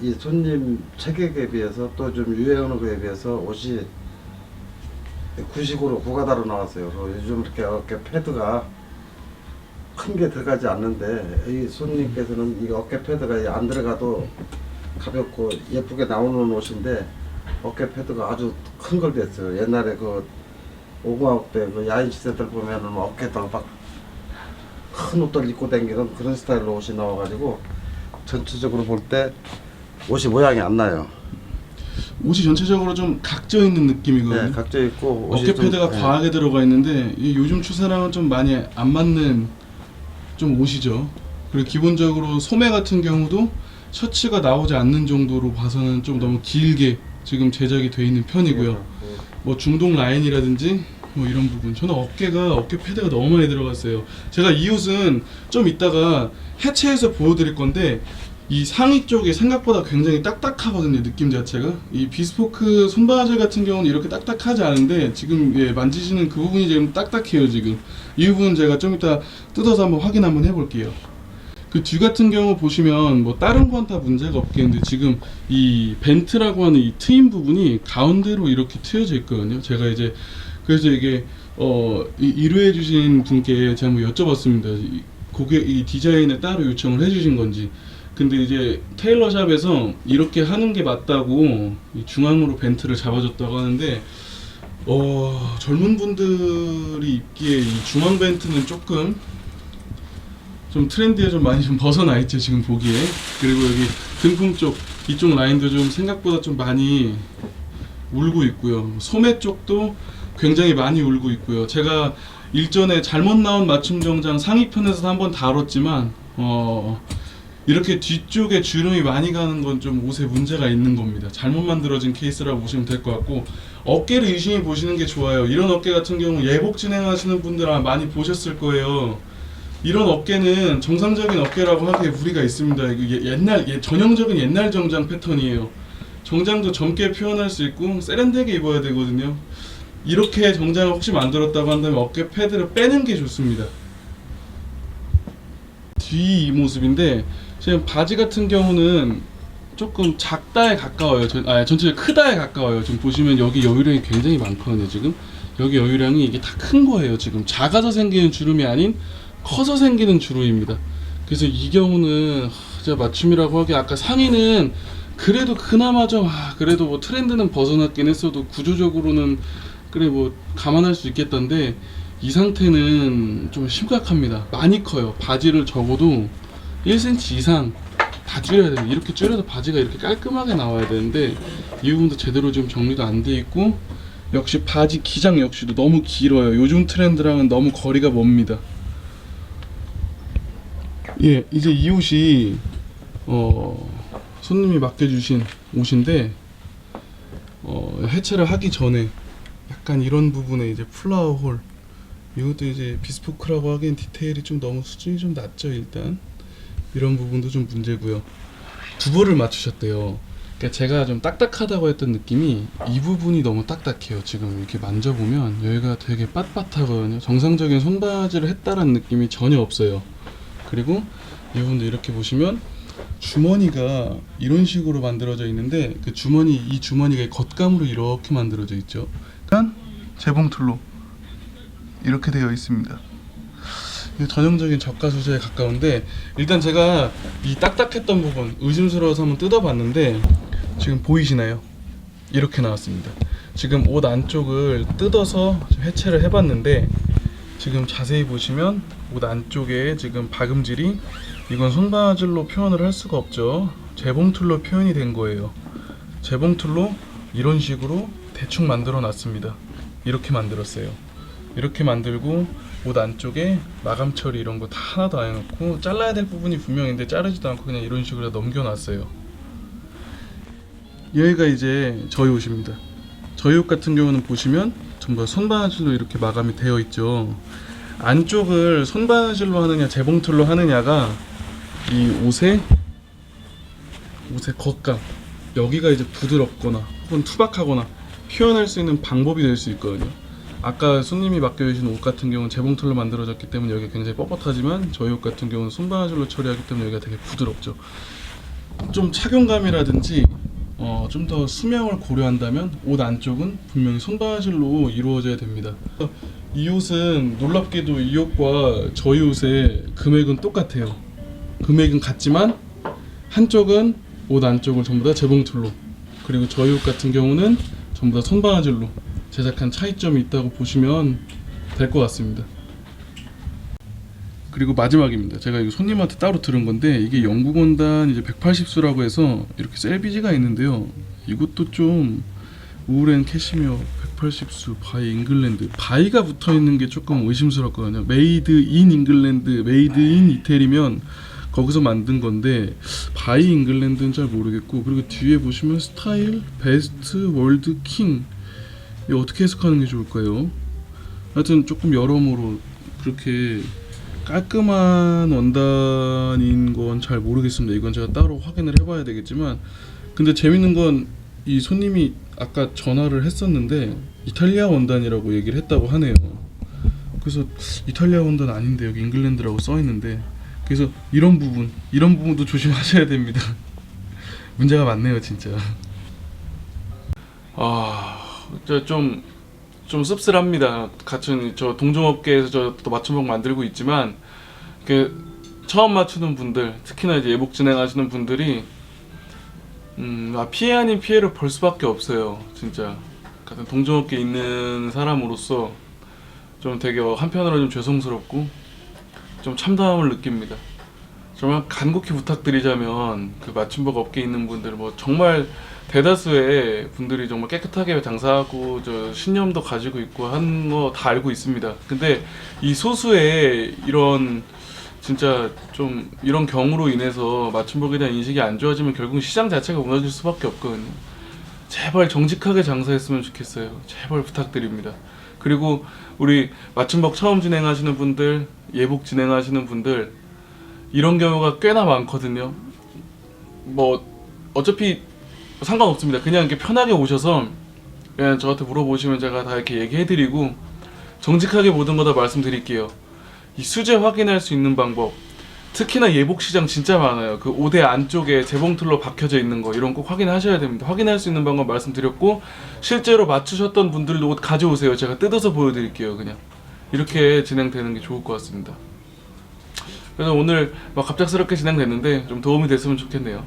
이 손님 체격에 비해서 또 좀 유행하는 거에 비해서 옷이 구식으로 구가다로 나왔어요. 그리고 요즘 이렇게 어깨 패드가 큰 게 들어가지 않는데 이 손님께서는 이 어깨 패드가 안 들어가도 가볍고 예쁘게 나오는 옷인데 어깨 패드가 아주 큰 걸 뺐어요. 옛날에 그 50대 그 야인 시대들 보면은 어깨들 막 큰 옷들 입고 다니는 그런 스타일로 옷이 나와가지고 전체적으로 볼 때 옷이 모양이 안 나요. 옷이 전체적으로 좀 각져 있는 느낌이거든요. 네, 각져 있고 어깨 패드가 네. 과하게 들어가 있는데 이 요즘 추세랑은 좀 많이 안 맞는 좀 옷이죠. 그리고 기본적으로 소매 같은 경우도 셔츠가 나오지 않는 정도로 봐서는 좀 너무 길게 지금 제작이 돼 있는 편이고요. 뭐 중동 라인이라든지 뭐 이런 부분, 저는 어깨 패드가 너무 많이 들어갔어요. 제가 이 옷은 좀 이따가 해체해서 보여드릴 건데 이 상의 쪽이 생각보다 굉장히 딱딱하거든요. 느낌 자체가 이 비스포크 손바질 같은 경우는 이렇게 딱딱하지 않은데 지금 만지시는 그 부분이 지금 딱딱해요. 지금 이 부분은 제가 좀 이따 뜯어서 한번 확인 한번 해볼게요. 그 뒤 같은 경우 보시면 뭐 다른 건 다 문제가 없겠는데 지금 이 벤트라고 하는 이 트임 부분이 가운데로 이렇게 트여져 있거든요. 제가 이제 그래서 이게 의뢰해 주신 분께 제가 한번 여쭤봤습니다. 이 디자인을 따로 요청을 해주신 건지. 근데 이제 테일러샵에서 이렇게 하는 게 맞다고 이 중앙으로 벤트를 잡아줬다고 하는데 젊은 분들이 입기에 이 중앙 벤트는 조금 좀 트렌드에 좀 많이 좀 벗어나 있죠 지금 보기에. 그리고 여기 등품 쪽 이쪽 라인도 좀 생각보다 좀 많이 울고 있고요. 소매 쪽도 굉장히 많이 울고 있고요. 제가 일전에 잘못 나온 맞춤 정장 상위편에서 한번 다뤘지만 이렇게 뒤쪽에 주름이 많이 가는 건 좀 옷에 문제가 있는 겁니다. 잘못 만들어진 케이스라고 보시면 될 것 같고, 어깨를 유심히 보시는 게 좋아요. 이런 어깨 같은 경우 예복 진행하시는 분들 아마 많이 보셨을 거예요. 이런 어깨는 정상적인 어깨라고 하기에 무리가 있습니다. 이거 전형적인 옛날 정장 패턴이에요. 정장도 젊게 표현할 수 있고 세련되게 입어야 되거든요. 이렇게 정장을 혹시 만들었다고 한다면 어깨 패드를 빼는 게 좋습니다. 뒤 모습인데 지금 바지 같은 경우는 조금 작다에 가까워요. 전체적으로 크다에 가까워요. 지금 보시면 여기 여유량이 굉장히 많거든요. 지금 여기 여유량이 이게 다 큰 거예요. 지금 작아서 생기는 주름이 아닌 커서 생기는 주름입니다. 그래서 이 경우는 제가 맞춤이라고 하기에 아까 상의는 그래도 그나마 좀 그래도 뭐 트렌드는 벗어났긴 했어도 구조적으로는 그래 뭐 감안할 수 있겠던데 이 상태는 좀 심각합니다. 많이 커요. 바지를 적어도 1cm 이상 다 줄여야 돼요. 이렇게 줄여서 바지가 이렇게 깔끔하게 나와야 되는데 이 부분도 제대로 지금 정리도 안 돼 있고, 역시 바지 기장 역시도 너무 길어요. 요즘 트렌드랑은 너무 거리가 멉니다. 예, 이제 이 옷이 손님이 맡겨주신 옷인데 해체를 하기 전에 약간 이런 부분에 이제 플라워 홀, 이것도 이제 비스포크라고 하기엔 디테일이 좀 너무 수준이 좀 낮죠. 일단 이런 부분도 좀 문제고요. 두 벌을 맞추셨대요. 그러니까 제가 좀 딱딱하다고 했던 느낌이 이 부분이 너무 딱딱해요. 지금 이렇게 만져보면 여기가 되게 빳빳하거든요. 정상적인 손바지를 했다라는 느낌이 전혀 없어요. 그리고 이 부분도 이렇게 보시면 주머니가 이런 식으로 만들어져 있는데 그 이 주머니가 겉감으로 이렇게 만들어져 있죠. 그러니까 재봉틀로 이렇게 되어 있습니다. 전형적인 저가 소재에 가까운데, 일단 제가 이 딱딱했던 부분 의심스러워서 한번 뜯어봤는데 지금 보이시나요? 이렇게 나왔습니다. 지금 옷 안쪽을 뜯어서 해체를 해봤는데 지금 자세히 보시면 옷 안쪽에 지금 박음질이, 이건 손바질로 표현을 할 수가 없죠. 재봉틀로 표현이 된 거예요. 재봉틀로 이런 식으로 대충 만들어 놨습니다. 이렇게 만들었어요. 이렇게 만들고 옷 안쪽에 마감 처리 이런 거 다 하나도 안 해놓고, 잘라야 될 부분이 분명한데 자르지도 않고 그냥 이런 식으로 넘겨놨어요. 여기가 이제 저희 옷입니다. 저희 옷 같은 경우는 보시면 전부 손바질로 이렇게 마감이 되어 있죠. 안쪽을 손바질로 하느냐 재봉틀로 하느냐가 이 옷의 겉감, 여기가 이제 부드럽거나 혹은 투박하거나 표현할 수 있는 방법이 될 수 있거든요. 아까 손님이 맡겨주신 옷 같은 경우는 재봉틀로 만들어졌기 때문에 여기가 굉장히 뻣뻣하지만 저희 옷 같은 경우는 손바질로 처리하기 때문에 여기가 되게 부드럽죠. 좀 착용감이라든지 좀 더 수명을 고려한다면 옷 안쪽은 분명히 손바질로 이루어져야 됩니다. 이 옷은 놀랍게도 이 옷과 저희 옷의 금액은 똑같아요. 금액은 같지만 한쪽은 옷 안쪽을 전부 다 재봉틀로, 그리고 저희 옷 같은 경우는 전부 다 손바질로 제작한 차이점이 있다고 보시면 될 것 같습니다. 그리고 마지막입니다. 제가 이거 손님한테 따로 들은 건데, 이게 영국 원단 이제 180수라고 해서 이렇게 셀비지가 있는데요. 이것도 좀 우울앤 캐시미어 180수 바이 잉글랜드, 바이가 붙어 있는 게 조금 의심스럽거든요. 메이드 인 잉글랜드, 메이드 인 이태리면 거기서 만든 건데 바이 잉글랜드는 잘 모르겠고, 그리고 뒤에 보시면 스타일, 베스트, 월드, 킹, 이거 어떻게 해석하는 게 좋을까요? 하여튼 조금 여러모로 그렇게 깔끔한 원단인 건 잘 모르겠습니다. 이건 제가 따로 확인을 해봐야 되겠지만, 근데 재밌는 건 이 손님이 아까 전화를 했었는데 이탈리아 원단이라고 얘기를 했다고 하네요. 그래서 이탈리아 원단 아닌데 여기 잉글랜드라고 써 있는데, 그래서 이런 부분도 조심하셔야 됩니다. 문제가 많네요 진짜. 좀 씁쓸합니다. 같은 저 동종업계에서 저 또 맞춤복 만들고 있지만, 그 처음 맞추는 분들, 특히나 이제 예복 진행하시는 분들이 피해 아닌 피해를 볼 수밖에 없어요. 진짜 같은 동종업계에 있는 사람으로서 좀 되게 한편으로 좀 죄송스럽고 좀 참담함을 느낍니다. 정말 간곡히 부탁드리자면, 그 맞춤복 업계에 있는 분들, 뭐 정말 대다수의 분들이 정말 깨끗하게 장사하고 저 신념도 가지고 있고 하는 거 다 알고 있습니다. 근데 이 소수의 이런 진짜 좀 이런 경우로 인해서 맞춤복에 대한 인식이 안 좋아지면 결국 시장 자체가 무너질 수밖에 없거든요. 제발 정직하게 장사했으면 좋겠어요. 제발 부탁드립니다. 그리고 우리 맞춤복 처음 진행하시는 분들, 예복 진행하시는 분들, 이런 경우가 꽤나 많거든요. 뭐 어차피 상관없습니다. 그냥 이렇게 편하게 오셔서 그냥 저한테 물어보시면 제가 다 이렇게 얘기해드리고 정직하게 모든 거 다 말씀드릴게요. 이 수제 확인할 수 있는 방법, 특히나 예복 시장 진짜 많아요. 그 옷의 안쪽에 재봉틀로 박혀져 있는 거, 이런 꼭 확인하셔야 됩니다. 확인할 수 있는 방법 말씀드렸고, 실제로 맞추셨던 분들도 옷 가져오세요. 제가 뜯어서 보여드릴게요. 그냥 이렇게 진행되는 게 좋을 것 같습니다. 그래서 오늘 막 갑작스럽게 진행됐는데 좀 도움이 됐으면 좋겠네요.